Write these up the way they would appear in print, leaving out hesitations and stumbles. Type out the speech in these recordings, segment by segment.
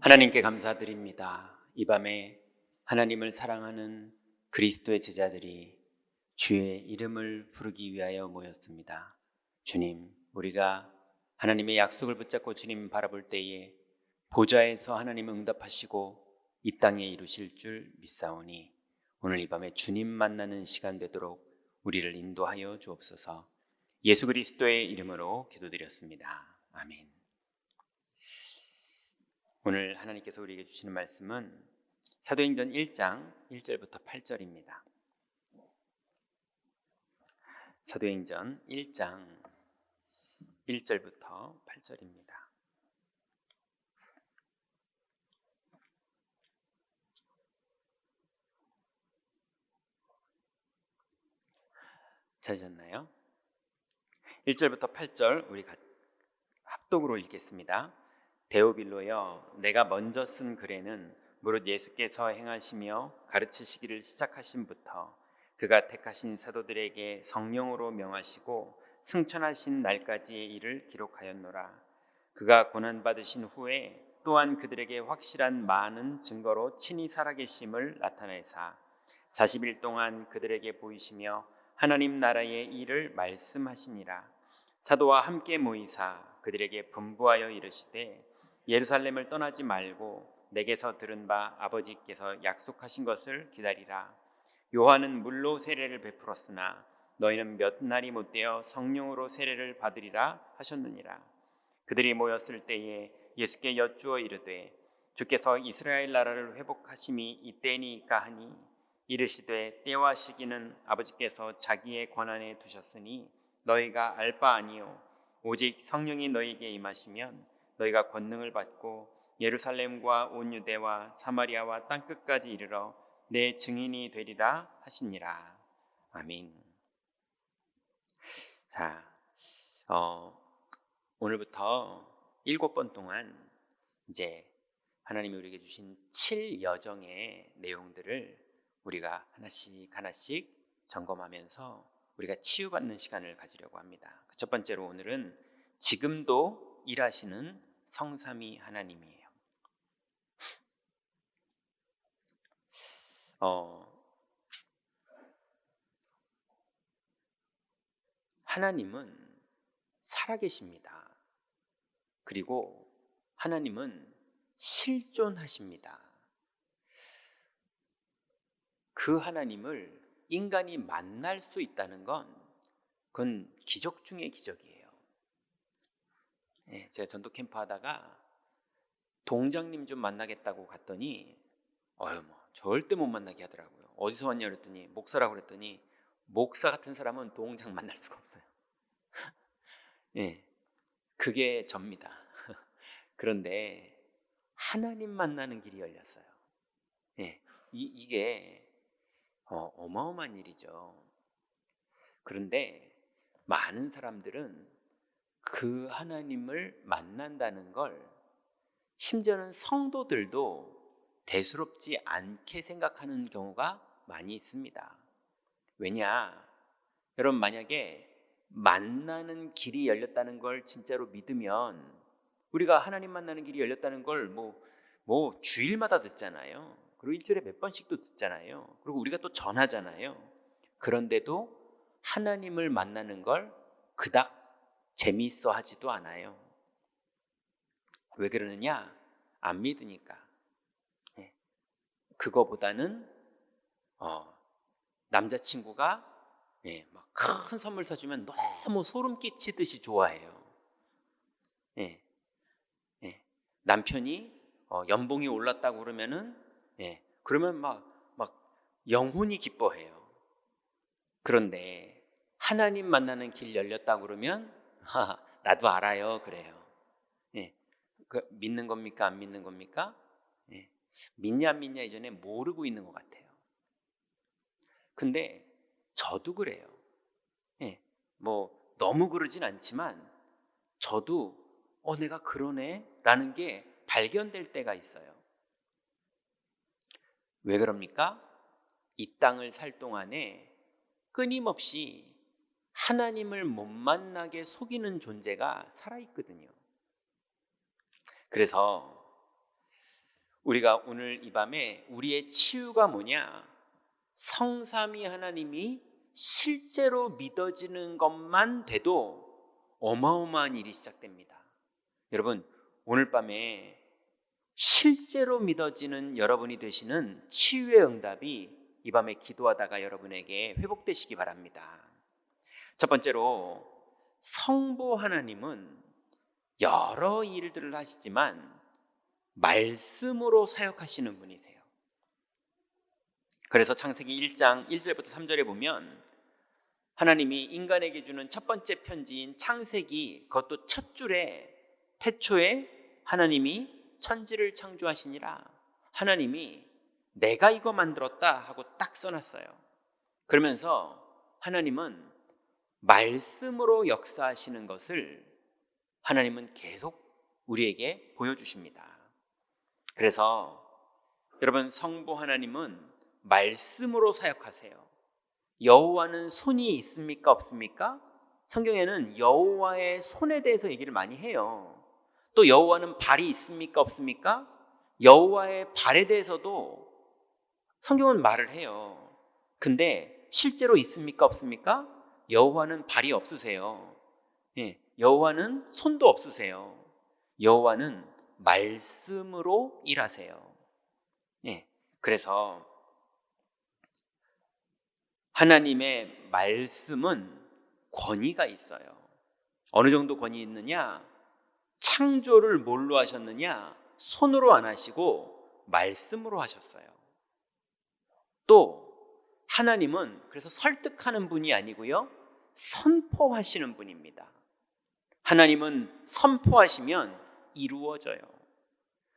하나님께 감사드립니다. 이 밤에 하나님을 사랑하는 그리스도의 제자들이 주의 이름을 부르기 위하여 모였습니다. 주님, 우리가 하나님의 약속을 붙잡고 주님 바라볼 때에 보좌에서 하나님 응답하시고 이 땅에 이루실 줄 믿사오니 오늘 이 밤에 주님 만나는 시간 되도록 우리를 인도하여 주옵소서. 예수 그리스도의 이름으로 기도드렸습니다. 아멘. 오늘 하나님께서 우리에게 주시는 말씀은 사도행전 1장 1절부터 8절입니다. 사도행전 1장 1절부터 8절입니다. 찾으셨나요? 1절부터 8절 우리 합독으로 읽겠습니다. 데오빌로여, 내가 먼저 쓴 글에는 무릇 예수께서 행하시며 가르치시기를 시작하신부터 그가 택하신 사도들에게 성령으로 명하시고 승천하신 날까지의 일을 기록하였노라. 그가 고난받으신 후에 또한 그들에게 확실한 많은 증거로 친히 살아계심을 나타내사 40일 동안 그들에게 보이시며 하나님 나라의 일을 말씀하시니라. 사도와 함께 모이사 그들에게 분부하여 이르시되 예루살렘을 떠나지 말고 내게서 들은 바 아버지께서 약속하신 것을 기다리라. 요한은 물로 세례를 베풀었으나 너희는 몇 날이 못되어 성령으로 세례를 받으리라 하셨느니라. 그들이 모였을 때에 예수께 여쭈어 이르되 주께서 이스라엘 나라를 회복하심이 이때니까 하니 이르시되 때와 시기는 아버지께서 자기의 권한에 두셨으니 너희가 알 바 아니요 오직 성령이 너희에게 임하시면 너희가 권능을 받고 예루살렘과 온 유대와 사마리아와 땅끝까지 이르러 내 증인이 되리라 하시니라. 아멘. 자, 오늘부터 7번 동안 이제 하나님이 우리에게 주신 7여정의 내용들을 우리가 하나씩 점검하면서 우리가 치유받는 시간을 가지려고 합니다. 첫 번째로 오늘은 지금도 일하시는 성삼위 하나님이에요. 하나님은 살아계십니다. 그리고 하나님은 실존하십니다. 그 하나님을 인간이 만날 수 있다는 건 그건 기적 중의 기적이에요. 제가 전도 캠프 하다가 동장님 좀 만나겠다고 갔더니 절대 못 만나게 하더라고요. 어디서 왔냐 그랬더니 목사라고 그랬더니 목사 같은 사람은 동장 만날 수가 없어요. 그게 접니다. 그런데 하나님 만나는 길이 열렸어요. 이게 어마어마한 일이죠. 그런데 많은 사람들은 그 하나님을 만난다는 걸 심지어는 성도들도 대수롭지 않게 생각하는 경우가 많이 있습니다. 왜냐? 여러분, 만약에 만나는 길이 열렸다는 걸 진짜로 믿으면 우리가 하나님 만나는 길이 열렸다는 걸 뭐 주일마다 듣잖아요. 그리고 일주일에 몇 번씩도 듣잖아요. 그리고 우리가 또 전하잖아요. 그런데도 하나님을 만나는 걸 그닥 재미있어 하지도 않아요. 왜 그러느냐? 안 믿으니까. 그거보다는 남자친구가 막 큰 선물 사주면 너무 소름 끼치듯이 좋아해요. 남편이 연봉이 올랐다고 그러면은 그러면 막 영혼이 기뻐해요. 그런데 하나님 만나는 길 열렸다고 그러면 나도 알아요 그래요. 믿는 겁니까 안 믿는 겁니까? 믿냐 안 믿냐 이전에 모르고 있는 것 같아요. 근데 저도 그래요. 너무 그러진 않지만 저도 내가 그러네 라는 게 발견될 때가 있어요. 왜 그럽니까? 이 땅을 살 동안에 끊임없이 하나님을 못 만나게 속이는 존재가 살아있거든요. 그래서 우리가 오늘 이 밤에 우리의 치유가 뭐냐? 성삼위 하나님이 실제로 믿어지는 것만 돼도 어마어마한 일이 시작됩니다. 여러분, 오늘 밤에 실제로 믿어지는 여러분이 되시는 치유의 응답이 이 밤에 기도하다가 여러분에게 회복되시기 바랍니다. 첫 번째로, 성부 하나님은 여러 일들을 하시지만 말씀으로 사역하시는 분이세요. 그래서 창세기 1장 1절부터 3절에 보면 하나님이 인간에게 주는 첫 번째 편지인 창세기, 그것도 첫 줄에 태초에 하나님이 천지를 창조하시니라, 하나님이 내가 이거 만들었다 하고 딱 써놨어요. 그러면서 하나님은 말씀으로 역사하시는 것을 하나님은 계속 우리에게 보여주십니다. 그래서 여러분, 성부 하나님은 말씀으로 사역하세요. 여호와는 손이 있습니까? 없습니까? 성경에는 여호와의 손에 대해서 얘기를 많이 해요. 또 여호와는 발이 있습니까? 없습니까? 여호와의 발에 대해서도 성경은 말을 해요. 근데 실제로 있습니까? 없습니까? 여호와는 발이 없으세요. 여호와는 손도 없으세요. 여호와는 말씀으로 일하세요. 그래서 하나님의 말씀은 권위가 있어요. 어느 정도 권위 있느냐? 창조를 뭘로 하셨느냐? 손으로 안 하시고 말씀으로 하셨어요. 또 하나님은 그래서 설득하는 분이 아니고요, 선포하시는 분입니다. 하나님은 선포하시면 이루어져요.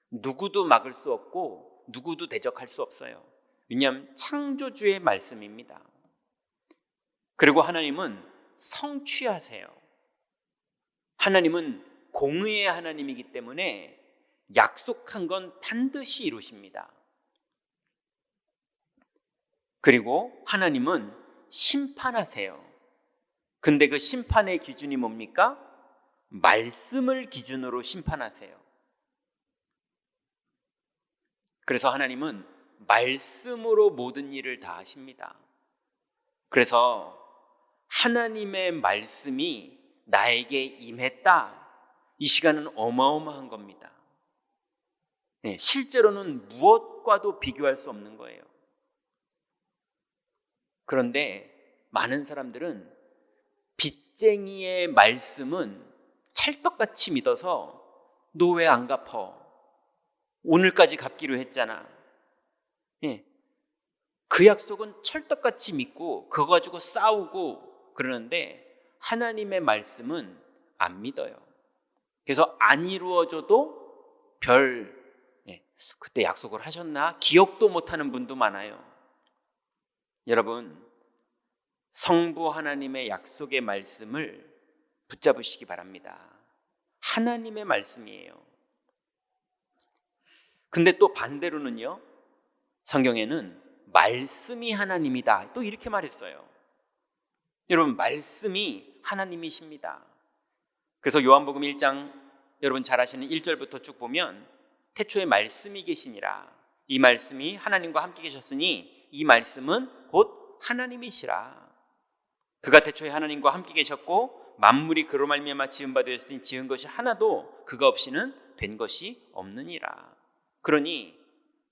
누구도 막을 수 없고 누구도 대적할 수 없어요. 왜냐하면 창조주의 말씀입니다. 그리고 하나님은 성취하세요. 하나님은 공의의 하나님이기 때문에 약속한 건 반드시 이루십니다. 그리고 하나님은 심판하세요. 근데 그 심판의 기준이 뭡니까? 말씀을 기준으로 심판하세요. 그래서 하나님은 말씀으로 모든 일을 다 하십니다. 그래서 하나님의 말씀이 나에게 임했다, 이 시간은 어마어마한 겁니다. 실제로는 무엇과도 비교할 수 없는 거예요. 그런데 많은 사람들은 빚쟁이의 말씀은 찰떡같이 믿어서 너 왜 안 갚어? 오늘까지 갚기로 했잖아. 그 약속은 철떡같이 믿고 그거 가지고 싸우고 그러는데 하나님의 말씀은 안 믿어요. 그래서 안 이루어져도 그때 약속을 하셨나? 기억도 못하는 분도 많아요. 여러분, 성부 하나님의 약속의 말씀을 붙잡으시기 바랍니다. 하나님의 말씀이에요. 근데 또 반대로는요, 성경에는 말씀이 하나님이다, 또 이렇게 말했어요. 여러분, 말씀이 하나님이십니다. 그래서 요한복음 1장 여러분 잘 아시는 1절부터 쭉 보면 태초에 말씀이 계시니라, 이 말씀이 하나님과 함께 계셨으니 이 말씀은 곧 하나님이시라. 그가 태초에 하나님과 함께 계셨고 만물이 그로 말미암아 지은 바 되었으니 지은 것이 하나도 그가 없이는 된 것이 없느니라. 그러니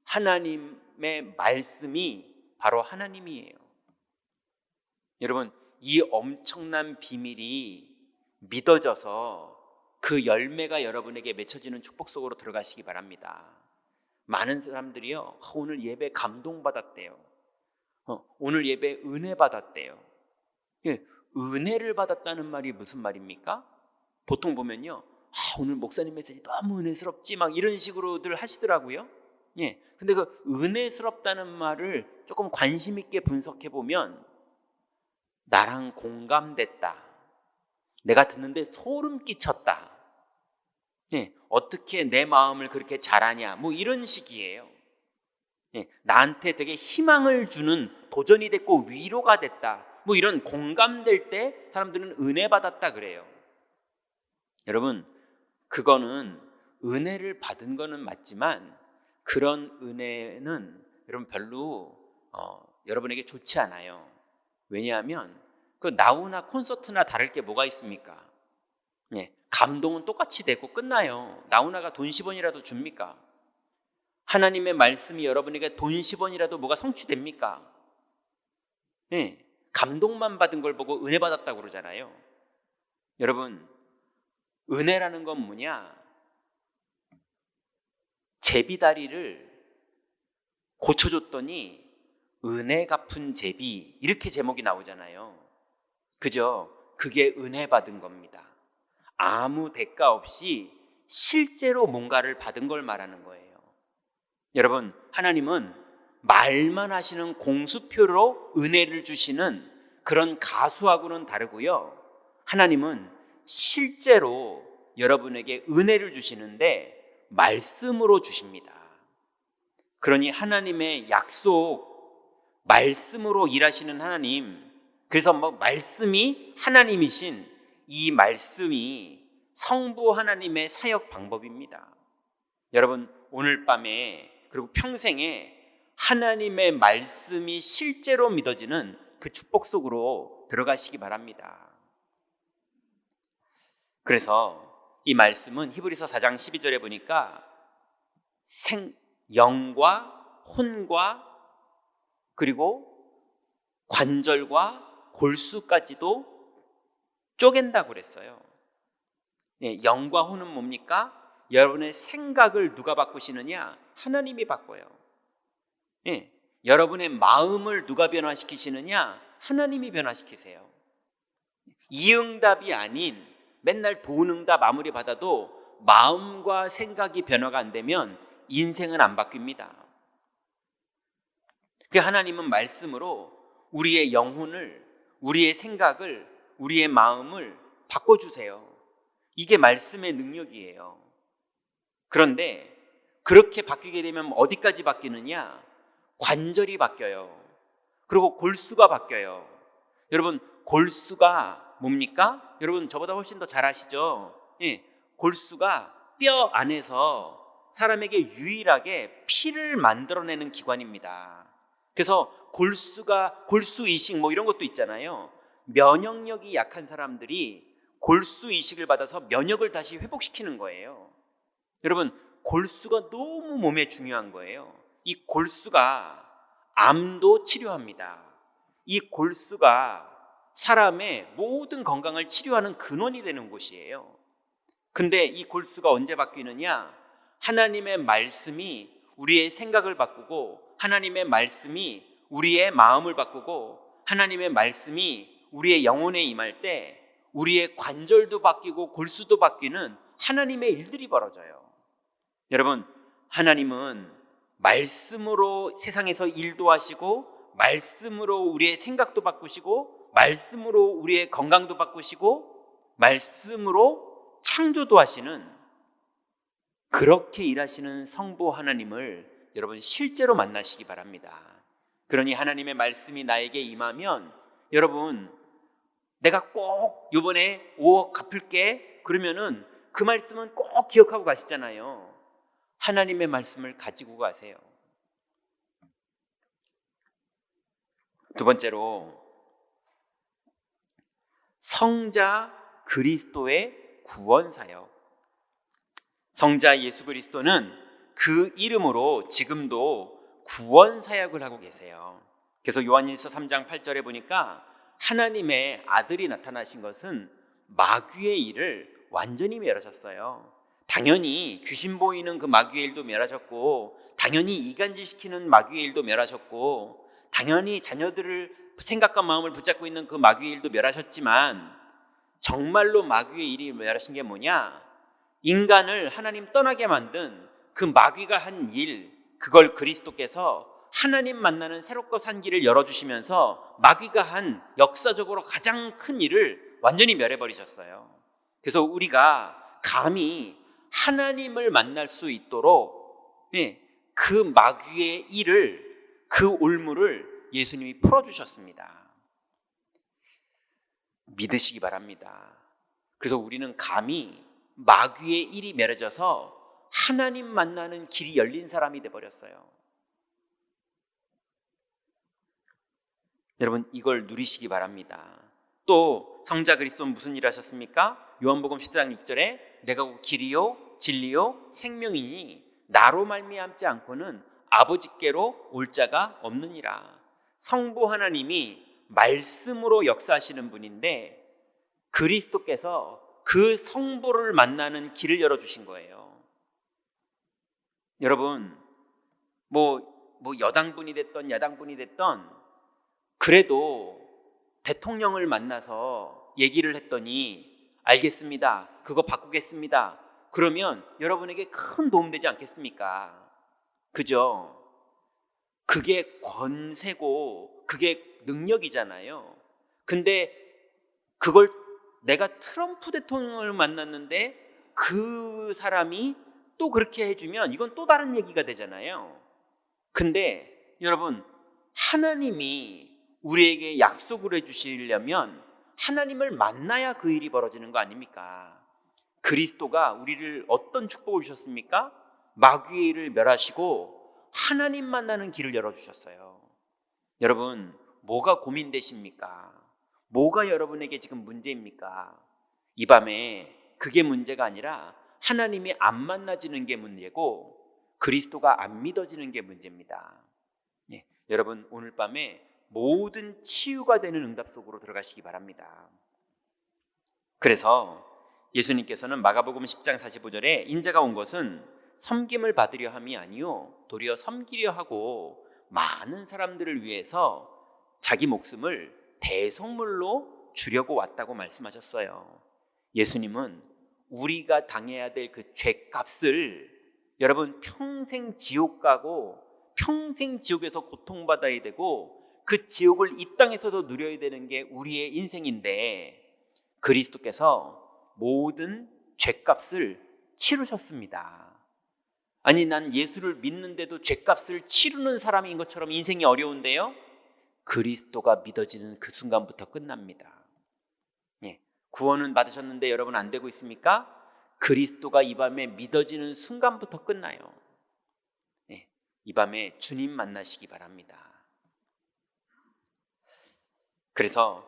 하나님의 말씀이 바로 하나님이에요. 여러분, 이 엄청난 비밀이 믿어져서 그 열매가 여러분에게 맺혀지는 축복 속으로 들어가시기 바랍니다. 많은 사람들이요, 오늘 예배 감동받았대요. 오늘 예배 은혜 받았대요. 은혜를 받았다는 말이 무슨 말입니까? 보통 보면요, 오늘 목사님 메시지 너무 은혜스럽지, 막 이런 식으로들 하시더라고요. 근데 그 은혜스럽다는 말을 조금 관심 있게 분석해 보면 나랑 공감됐다, 내가 듣는데 소름 끼쳤다, 어떻게 내 마음을 그렇게 잘하냐, 뭐 이런 식이에요. 나한테 되게 희망을 주는, 도전이 됐고 위로가 됐다, 뭐 이런 공감될 때 사람들은 은혜 받았다 그래요. 여러분, 그거는 은혜를 받은 거는 맞지만 그런 은혜는 여러분 별로 여러분에게 좋지 않아요. 왜냐하면 그 나우나 콘서트나 다를 게 뭐가 있습니까? 예, 감동은 똑같이 되고 끝나요. 나우나가 돈 10원이라도 줍니까? 하나님의 말씀이 여러분에게 돈 10원이라도 뭐가 성취됩니까? 예, 감동만 받은 걸 보고 은혜 받았다고 그러잖아요. 여러분, 은혜라는 건 뭐냐? 제비다리를 고쳐줬더니 은혜 갚은 제비, 이렇게 제목이 나오잖아요. 그죠? 그게 은혜 받은 겁니다. 아무 대가 없이 실제로 뭔가를 받은 걸 말하는 거예요. 여러분, 하나님은 말만 하시는 공수표로 은혜를 주시는 그런 가수하고는 다르고요. 하나님은 실제로 여러분에게 은혜를 주시는데 말씀으로 주십니다. 그러니 하나님의 약속, 말씀으로 일하시는 하나님, 그래서 말씀이 하나님이신 이 말씀이 성부 하나님의 사역 방법입니다. 여러분, 오늘 밤에 그리고 평생에 하나님의 말씀이 실제로 믿어지는 그 축복 속으로 들어가시기 바랍니다. 그래서 이 말씀은 히브리서 4장 12절에 보니까 영과 혼과 그리고 관절과 골수까지도 쪼갠다고 그랬어요. 예, 영과 혼은 뭡니까? 여러분의 생각을 누가 바꾸시느냐? 하나님이 바꿔요. 예, 여러분의 마음을 누가 변화시키시느냐? 하나님이 변화시키세요. 이응답이 아닌 맨날 돈응답 아무리 받아도 마음과 생각이 변화가 안 되면 인생은 안 바뀝니다. 그 하나님은 말씀으로 우리의 영혼을, 우리의 생각을, 우리의 마음을 바꿔주세요. 이게 말씀의 능력이에요. 그런데 그렇게 바뀌게 되면 어디까지 바뀌느냐? 관절이 바뀌어요. 그리고 골수가 바뀌어요. 여러분, 골수가 뭡니까? 여러분 저보다 훨씬 더 잘 아시죠? 예, 골수가 뼈 안에서 사람에게 유일하게 피를 만들어내는 기관입니다. 그래서 골수 이식 이런 것도 있잖아요. 면역력이 약한 사람들이 골수 이식을 받아서 면역을 다시 회복시키는 거예요. 여러분, 골수가 너무 몸에 중요한 거예요. 이 골수가 암도 치료합니다. 이 골수가 사람의 모든 건강을 치료하는 근원이 되는 곳이에요. 근데 이 골수가 언제 바뀌느냐? 하나님의 말씀이 우리의 생각을 바꾸고, 하나님의 말씀이 우리의 마음을 바꾸고, 하나님의 말씀이 우리의 영혼에 임할 때 우리의 관절도 바뀌고 골수도 바뀌는 하나님의 일들이 벌어져요. 여러분, 하나님은 말씀으로 세상에서 일도 하시고, 말씀으로 우리의 생각도 바꾸시고, 말씀으로 우리의 건강도 바꾸시고, 말씀으로 창조도 하시는, 그렇게 일하시는 성부 하나님을 여러분 실제로 만나시기 바랍니다. 그러니 하나님의 말씀이 나에게 임하면, 여러분 내가 꼭 이번에 5억 갚을게 그러면은 그 말씀은 꼭 기억하고 가시잖아요. 하나님의 말씀을 가지고 가세요. 두 번째로, 성자 그리스도의 구원 사역. 성자 예수 그리스도는 그 이름으로 지금도 구원 사역을 하고 계세요. 그래서 요한일서 3장 8절에 보니까 하나님의 아들이 나타나신 것은 마귀의 일을 완전히 멸하셨어요. 당연히 귀신 보이는 그 마귀의 일도 멸하셨고, 당연히 이간질시키는 마귀의 일도 멸하셨고, 당연히 자녀들을 생각과 마음을 붙잡고 있는 그 마귀의 일도 멸하셨지만, 정말로 마귀의 일이 멸하신 게 뭐냐? 인간을 하나님 떠나게 만든 그 마귀가 한 일, 그걸 그리스도께서 하나님 만나는 새롭고 산 길을 열어주시면서 마귀가 한 역사적으로 가장 큰 일을 완전히 멸해버리셨어요. 그래서 우리가 감히 하나님을 만날 수 있도록 그 마귀의 일을, 그 올무를 예수님이 풀어주셨습니다. 믿으시기 바랍니다. 그래서 우리는 감히 마귀의 일이 멸해져서 하나님 만나는 길이 열린 사람이 돼버렸어요. 여러분, 이걸 누리시기 바랍니다. 또 성자 그리스도는 무슨 일 하셨습니까? 요한복음 10장 6절에 내가 곧 길이요 진리요 생명이니 나로 말미암지 않고는 아버지께로 올 자가 없느니라. 성부 하나님이 말씀으로 역사하시는 분인데 그리스도께서 그 성부를 만나는 길을 열어주신 거예요. 여러분, 뭐 여당분이 됐던 야당분이 됐던 그래도 대통령을 만나서 얘기를 했더니 알겠습니다, 그거 바꾸겠습니다, 그러면 여러분에게 큰 도움 되지 않겠습니까? 그죠? 그게 권세고 그게 능력이잖아요. 근데 그걸 내가 트럼프 대통령을 만났는데 그 사람이 또 그렇게 해주면 이건 또 다른 얘기가 되잖아요. 근데 여러분, 하나님이 우리에게 약속을 해주시려면 하나님을 만나야 그 일이 벌어지는 거 아닙니까? 그리스도가 우리를 어떤 축복을 주셨습니까? 마귀의 일을 멸하시고 하나님 만나는 길을 열어주셨어요. 여러분, 뭐가 고민되십니까? 뭐가 여러분에게 지금 문제입니까? 이 밤에 그게 문제가 아니라 하나님이 안 만나지는 게 문제고 그리스도가 안 믿어지는 게 문제입니다. 예, 여러분, 오늘 밤에 모든 치유가 되는 응답 속으로 들어가시기 바랍니다. 그래서 예수님께서는 마가복음 10장 45절에 인자가 온 것은 섬김을 받으려 함이 아니요 도리어 섬기려 하고 많은 사람들을 위해서 자기 목숨을 대속물로 주려고 왔다고 말씀하셨어요. 예수님은 우리가 당해야 될 그 죄값을 여러분 평생 지옥 가고 평생 지옥에서 고통받아야 되고 그 지옥을 이 땅에서도 누려야 되는 게 우리의 인생인데 그리스도께서 모든 죄값을 치르셨습니다. 아니, 난 예수를 믿는데도 죄값을 치르는 사람인 것처럼 인생이 어려운데요, 그리스도가 믿어지는 그 순간부터 끝납니다. 예, 구원은 받으셨는데 여러분 안 되고 있습니까? 그리스도가 이 밤에 믿어지는 순간부터 끝나요. 예, 이 밤에 주님 만나시기 바랍니다. 그래서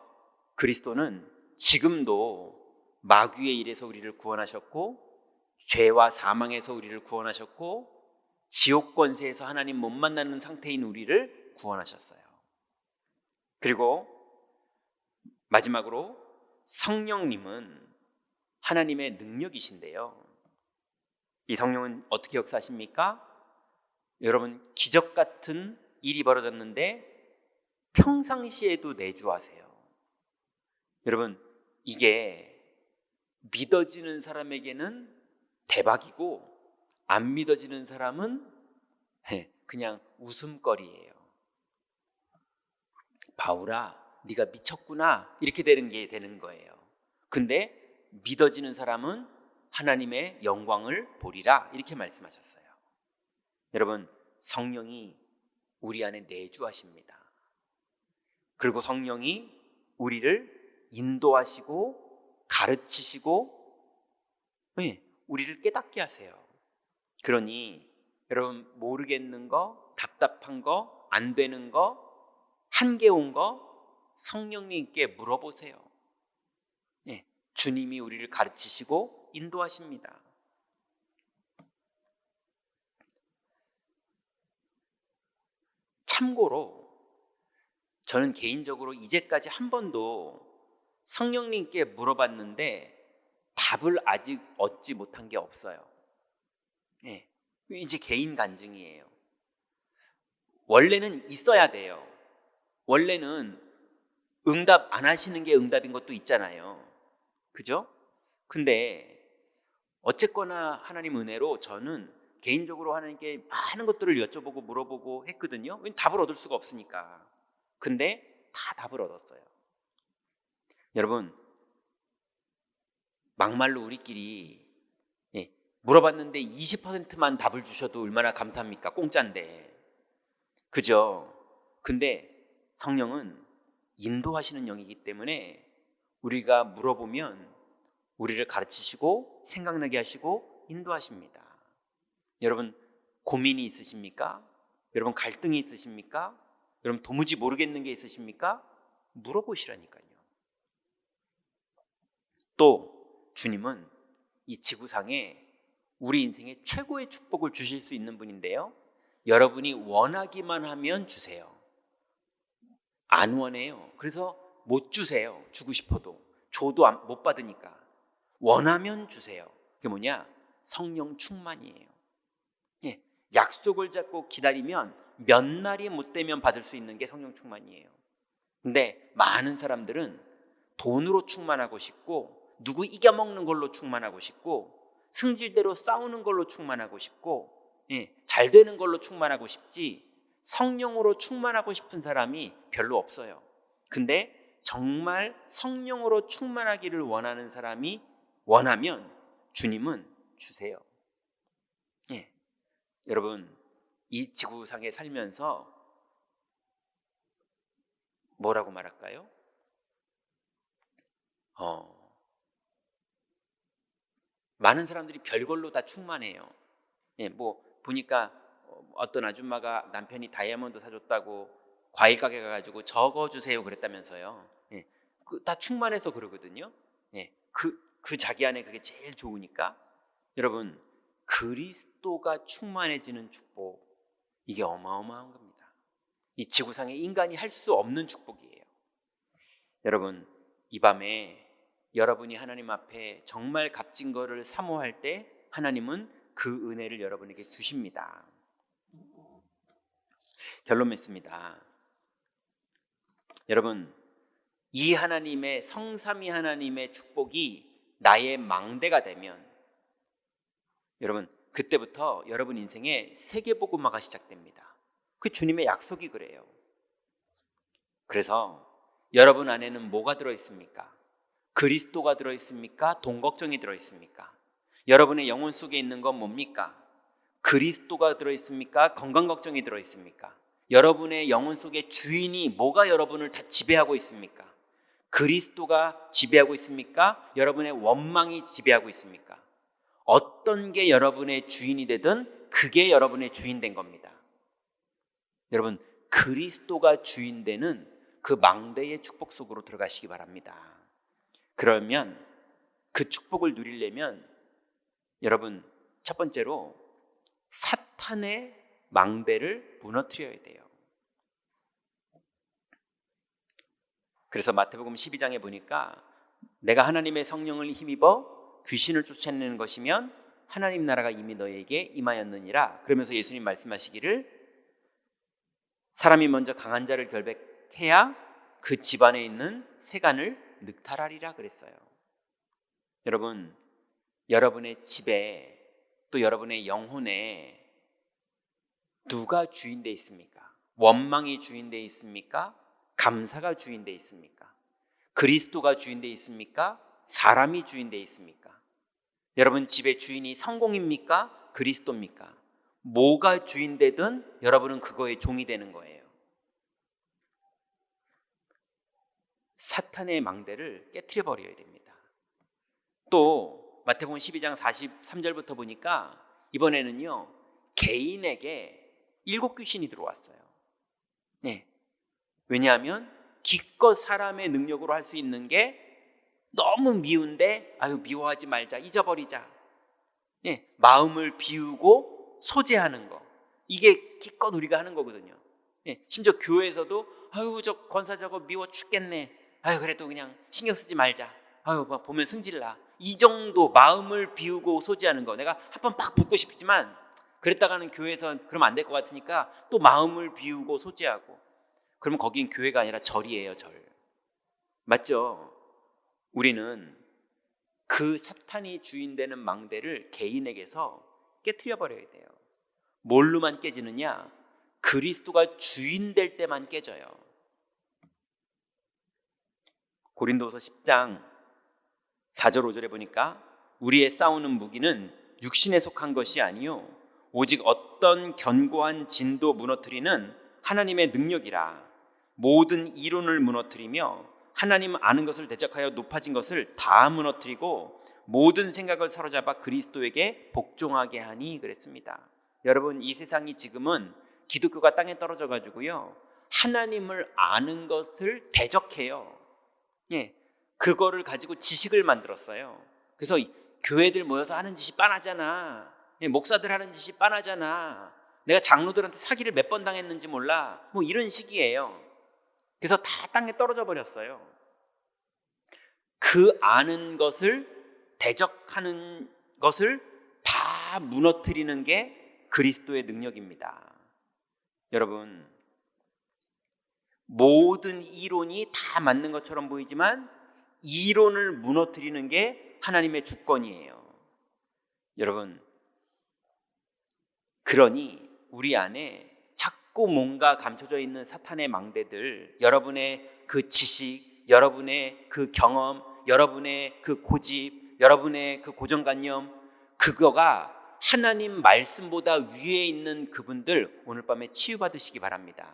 그리스도는 지금도 마귀의 일에서 우리를 구원하셨고 죄와 사망에서 우리를 구원하셨고 지옥 권세에서 하나님 못 만나는 상태인 우리를 구원하셨어요. 그리고 마지막으로 성령님은 하나님의 능력이신데요, 이 성령은 어떻게 역사하십니까? 여러분, 기적 같은 일이 벌어졌는데 평상시에도 내주하세요. 여러분, 이게 믿어지는 사람에게는 대박이고 안 믿어지는 사람은 그냥 웃음거리예요. 바울아, 네가 미쳤구나, 이렇게 되는 거예요. 근데 믿어지는 사람은 하나님의 영광을 보리라, 이렇게 말씀하셨어요. 여러분, 성령이 우리 안에 내주하십니다. 그리고 성령이 우리를 인도하시고 가르치시고 우리를 깨닫게 하세요. 그러니 여러분, 모르겠는 거, 답답한 거, 안 되는 거, 한계온 거 성령님께 물어보세요. 주님이 우리를 가르치시고 인도하십니다. 참고로 저는 개인적으로 이제까지 한 번도 성령님께 물어봤는데 답을 아직 얻지 못한 게 없어요. 이제 개인 간증이에요. 원래는 있어야 돼요. 원래는 응답 안 하시는 게 응답인 것도 있잖아요. 그죠? 근데 어쨌거나 하나님 은혜로 저는 개인적으로 하나님께 많은 것들을 여쭤보고 물어보고 했거든요. 답을 얻을 수가 없으니까. 근데 다 답을 얻었어요. 여러분, 막말로 우리끼리 물어봤는데 20%만 답을 주셔도 얼마나 감사합니까? 공짜인데. 그죠? 근데 성령은 인도하시는 영이기 때문에 우리가 물어보면 우리를 가르치시고 생각나게 하시고 인도하십니다. 여러분 고민이 있으십니까? 여러분 갈등이 있으십니까? 여러분 도무지 모르겠는 게 있으십니까? 물어보시라니까요. 또 주님은 이 지구상에 우리 인생에 최고의 축복을 주실 수 있는 분인데요, 여러분이 원하기만 하면 주세요. 안 원해요. 그래서 못 주세요. 주고 싶어도 줘도 못 받으니까. 원하면 주세요. 그게 뭐냐? 성령 충만이에요. 예, 약속을 잡고 기다리면 몇 날이 못 되면 받을 수 있는 게 성령 충만이에요. 근데 많은 사람들은 돈으로 충만하고 싶고, 누구 이겨먹는 걸로 충만하고 싶고, 승질대로 싸우는 걸로 충만하고 싶고, 잘 되는 걸로 충만하고 싶지 성령으로 충만하고 싶은 사람이 별로 없어요. 근데 정말 성령으로 충만하기를 원하는 사람이 원하면 주님은 주세요. 여러분 이 지구상에 살면서 뭐라고 말할까요? 많은 사람들이 별걸로 다 충만해요. 뭐 보니까 어떤 아줌마가 남편이 다이아몬드 사줬다고 과일 가게 가가지고 적어주세요 그랬다면서요. 다 충만해서 그러거든요. 그 자기 안에 그게 제일 좋으니까. 여러분 그리스도가 충만해지는 축복, 이게 어마어마한 겁니다. 이 지구상에 인간이 할 수 없는 축복이에요. 여러분 이 밤에 여러분이 하나님 앞에 정말 값진 거를 사모할 때 하나님은 그 은혜를 여러분에게 주십니다. 결론 맺습니다. 여러분 이 하나님의 성삼위 하나님의 축복이 나의 망대가 되면, 여러분 그때부터 여러분 인생에 세계복음화가 시작됩니다. 그 주님의 약속이 그래요. 그래서 여러분 안에는 뭐가 들어있습니까? 그리스도가 들어있습니까? 돈 걱정이 들어있습니까? 여러분의 영혼 속에 있는 건 뭡니까? 그리스도가 들어있습니까? 건강 걱정이 들어있습니까? 여러분의 영혼 속에 주인이 뭐가 여러분을 다 지배하고 있습니까? 그리스도가 지배하고 있습니까? 여러분의 원망이 지배하고 있습니까? 어떤 게 여러분의 주인이 되든 그게 여러분의 주인 된 겁니다. 여러분 그리스도가 주인 되는 그 망대의 축복 속으로 들어가시기 바랍니다. 그러면 그 축복을 누리려면 여러분 첫 번째로 사탄의 망대를 무너뜨려야 돼요. 그래서 마태복음 12장에 보니까 내가 하나님의 성령을 힘입어 귀신을 쫓아내는 것이면 하나님 나라가 이미 너에게 임하였느니라. 그러면서 예수님 말씀하시기를 사람이 먼저 강한 자를 결백해야 그 집안에 있는 세간을 늑탈하리라 그랬어요. 여러분 여러분의 집에 또 여러분의 영혼에 누가 주인되어 있습니까? 원망이 주인되어 있습니까? 감사가 주인되어 있습니까? 그리스도가 주인되어 있습니까? 사람이 주인되어 있습니까? 여러분 집의 주인이 성공입니까? 그리스도입니까? 뭐가 주인되든 여러분은 그거의 종이 되는 거예요. 사탄의 망대를 깨트려 버려야 됩니다. 또 마태복음 12장 43절부터 보니까 이번에는요 개인에게 7 귀신이 들어왔어요. 왜냐하면 기껏 사람의 능력으로 할 수 있는 게 너무 미운데 미워하지 말자, 잊어버리자. 마음을 비우고 소재하는 거, 이게 기껏 우리가 하는 거거든요. 심지어 교회에서도 저 권사 저거 미워 죽겠네, 그래도 그냥 신경 쓰지 말자, 보면 승질나, 이 정도 마음을 비우고 소재하는 거. 내가 한번 팍 붙고 싶지만 그랬다가는 교회에서 그러면 안 될 것 같으니까 또 마음을 비우고 소재하고. 그러면 거긴 교회가 아니라 절이에요, 절. 맞죠? 우리는 그 사탄이 주인되는 망대를 개인에게서 깨트려 버려야 돼요. 뭘로만 깨지느냐? 그리스도가 주인 될 때만 깨져요. 고린도서 10장 4절 5절에 보니까 우리의 싸우는 무기는 육신에 속한 것이 아니요 오직 어떤 견고한 진도 무너뜨리는 하나님의 능력이라. 모든 이론을 무너뜨리며 하나님 아는 것을 대적하여 높아진 것을 다 무너뜨리고 모든 생각을 사로잡아 그리스도에게 복종하게 하니 그랬습니다. 여러분, 이 세상이 지금은 기독교가 땅에 떨어져 가지고요, 하나님을 아는 것을 대적해요. 예, 그거를 가지고 지식을 만들었어요. 그래서 교회들 모여서 하는 짓이 빤하잖아. 예, 목사들 하는 짓이 빤하잖아. 내가 장로들한테 사기를 몇 번 당했는지 몰라. 뭐 이런 식이에요. 그래서 다 땅에 떨어져 버렸어요. 그 아는 것을 대적하는 것을 다 무너뜨리는 게 그리스도의 능력입니다. 여러분, 모든 이론이 다 맞는 것처럼 보이지만 이론을 무너뜨리는 게 하나님의 주권이에요. 여러분, 그러니 우리 안에 자꾸 뭔가 감춰져 있는 사탄의 망대들, 여러분의 그 지식, 여러분의 그 경험, 여러분의 그 고집, 여러분의 그 고정관념, 그거가 하나님 말씀보다 위에 있는 그분들 오늘 밤에 치유받으시기 바랍니다.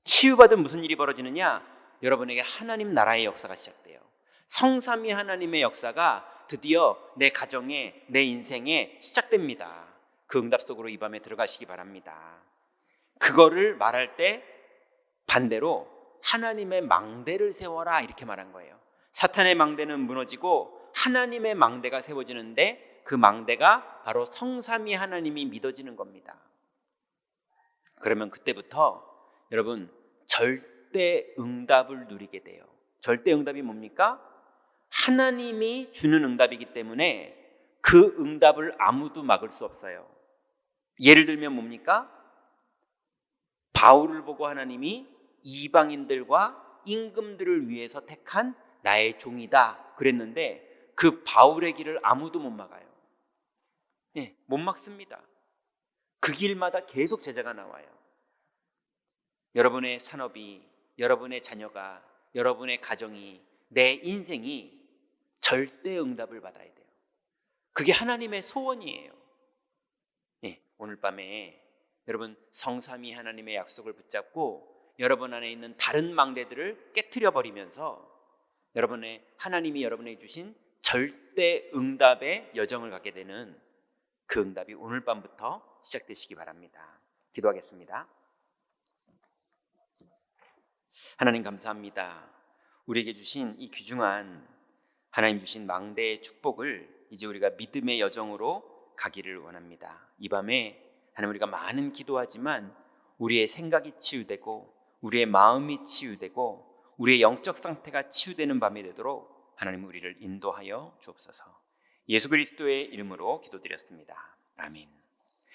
치유받으면 무슨 일이 벌어지느냐? 여러분에게 하나님 나라의 역사가 시작돼요. 성삼위 하나님의 역사가 드디어 내 가정에, 내 인생에 시작됩니다. 그 응답 속으로 이 밤에 들어가시기 바랍니다. 그거를 말할 때 반대로 하나님의 망대를 세워라 이렇게 말한 거예요. 사탄의 망대는 무너지고 하나님의 망대가 세워지는데 그 망대가 바로 성삼위 하나님이 믿어지는 겁니다. 그러면 그때부터 여러분 절대 응답을 누리게 돼요. 절대 응답이 뭡니까? 하나님이 주는 응답이기 때문에 그 응답을 아무도 막을 수 없어요. 예를 들면 뭡니까? 바울을 보고 하나님이 이방인들과 임금들을 위해서 택한 나의 종이다 그랬는데 그 바울의 길을 아무도 못 막아요. 네, 못 막습니다. 그 길마다 계속 제자가 나와요. 여러분의 산업이, 여러분의 자녀가, 여러분의 가정이, 내 인생이 절대 응답을 받아야 돼요. 그게 하나님의 소원이에요. 네, 오늘 밤에 여러분 성삼위 하나님의 약속을 붙잡고 여러분 안에 있는 다른 망대들을 깨트려 버리면서 여러분의 하나님이 여러분에게 주신 절대 응답의 여정을 가게 되는 그 응답이 오늘 밤부터 시작되시기 바랍니다. 기도하겠습니다. 하나님 감사합니다. 우리에게 주신 이 귀중한 하나님 주신 망대의 축복을 이제 우리가 믿음의 여정으로 가기를 원합니다. 이 밤에 하나님 우리가 많은 기도하지만 우리의 생각이 치유되고 우리의 마음이 치유되고 우리의 영적 상태가 치유되는 밤이 되도록 하나님 우리를 인도하여 주옵소서. 예수 그리스도의 이름으로 기도드렸습니다. 아멘.